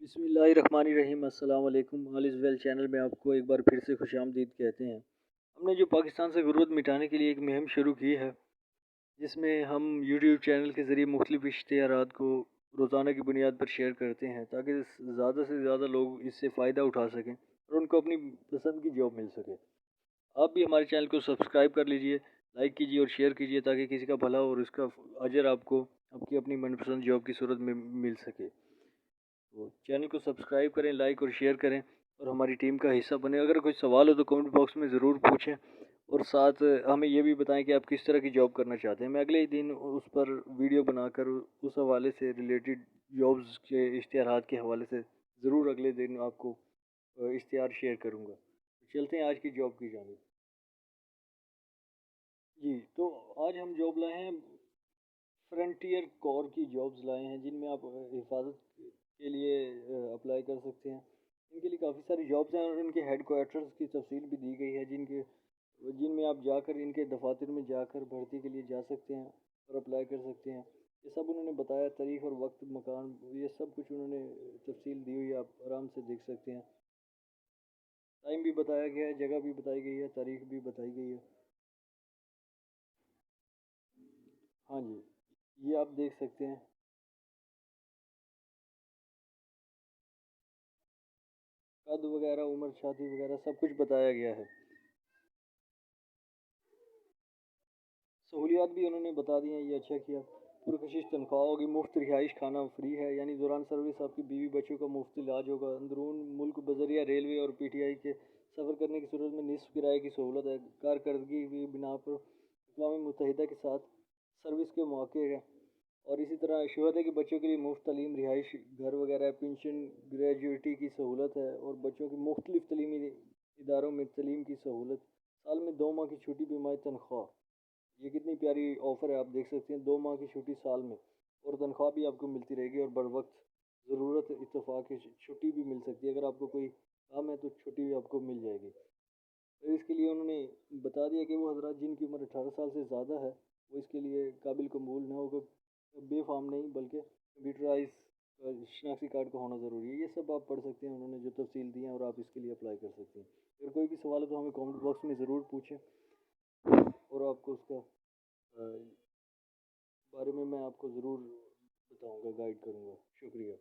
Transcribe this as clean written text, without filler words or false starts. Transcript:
بسم اللہ الرحمن الرحیم۔ السلام علیکم۔ آل از ویل چینل میں آپ کو ایک بار پھر سے خوش آمدید کہتے ہیں۔ ہم نے جو پاکستان سے غربت مٹانے کے لیے ایک مہم شروع کی ہے، جس میں ہم یوٹیوب چینل کے ذریعے مختلف اشتہارات کو روزانہ کی بنیاد پر شیئر کرتے ہیں تاکہ زیادہ سے زیادہ لوگ اس سے فائدہ اٹھا سکیں اور ان کو اپنی پسند کی جاب مل سکے۔ آپ بھی ہمارے چینل کو سبسکرائب کر لیجئے، لائک کیجئے اور شیئر کیجئے تاکہ کسی کا بھلا اور اس کا اجر آپ کو آپ کی اپنی من پسند جاب کی صورت میں مل سکے۔ تو چینل کو سبسکرائب کریں، لائک اور شیئر کریں اور ہماری ٹیم کا حصہ بنیں۔ اگر کوئی سوال ہو تو کمنٹ باکس میں ضرور پوچھیں اور ساتھ ہمیں یہ بھی بتائیں کہ آپ کس طرح کی جاب کرنا چاہتے ہیں۔ میں اگلے ہی دن اس پر ویڈیو بنا کر اس حوالے سے ریلیٹڈ جابز کے اشتہارات کے حوالے سے ضرور اگلے دن آپ کو اشتہار شیئر کروں گا۔ چلتے ہیں آج کی جاب کی جانب۔ جی تو آج ہم جاب لائے ہیں، فرنٹیئر کور کی جابز لائے ہیں جن میں آپ حفاظت کے لیے اپلائی کر سکتے ہیں۔ ان کے لیے کافی ساری جابز ہیں اور ان کے ہیڈ کوارٹرز کی تفصیل بھی دی گئی ہے جن میں آپ جا کر ان کے دفاتر میں جا کر بھرتی کے لیے جا سکتے ہیں اور اپلائی کر سکتے ہیں۔ یہ سب انہوں نے بتایا، تاریخ اور وقت، مکان، یہ سب کچھ انہوں نے تفصیل دی ہوئی ہے، آپ آرام سے دیکھ سکتے ہیں۔ ٹائم بھی بتایا گیا ہے، جگہ بھی بتائی گئی ہے، تاریخ بھی بتائی گئی ہے۔ ہاں جی، یہ آپ دیکھ سکتے ہیں۔ قد وغیرہ، عمر، شادی وغیرہ سب کچھ بتایا گیا ہے۔ سہولیات بھی انہوں نے بتا دی ہیں، یہ اچھا کیا۔ پرکشش تنخواہ ہوگی، مفت رہائش، کھانا فری ہے، یعنی دوران سروس آپ کی بیوی بچوں کا مفت علاج ہوگا۔ اندرون ملک بذریعہ ریلوے اور پی ٹی آئی کے سفر کرنے کی صورت میں نصف کرائے کی سہولت ہے۔ کارکردگی کی بنا پر اقوام متحدہ کے ساتھ سروس کے مواقع ہیں، اور اسی طرح شہداء کے بچوں کے لیے مفت تعلیم، رہائش گھر وغیرہ، پینشن، گریجویٹی کی سہولت ہے اور بچوں کی مختلف تعلیمی اداروں میں تعلیم کی سہولت۔ سال میں 2 ماہ کی چھٹی بمائے تنخواہ، یہ کتنی پیاری آفر ہے، آپ دیکھ سکتے ہیں۔ 2 ماہ کی چھٹی سال میں، اور تنخواہ بھی آپ کو ملتی رہے گی اور بر وقت ضرورت اتفاق کی چھٹی بھی مل سکتی ہے۔ اگر آپ کو کوئی کام ہے تو چھٹی بھی آپ کو مل جائے گی۔ تو اس کے لیے انہوں نے بتا دیا کہ وہ حضرات جن کی عمر 18 سال سے زیادہ ہے وہ اس کے لیے قابل قبول نہ ہوگا، بے فارم نہیں بلکہ کمپیوٹرائز شناختی کارڈ کا ہونا ضروری ہے۔ یہ سب آپ پڑھ سکتے ہیں، انہوں نے جو تفصیل دی ہیں، اور آپ اس کے لیے اپلائی کر سکتے ہیں۔ اگر کوئی بھی سوال ہے تو ہمیں کامنٹ باکس میں ضرور پوچھیں اور آپ کو اس کا بارے میں آپ کو ضرور بتاؤں گا، گائیڈ کروں گا۔ شکریہ۔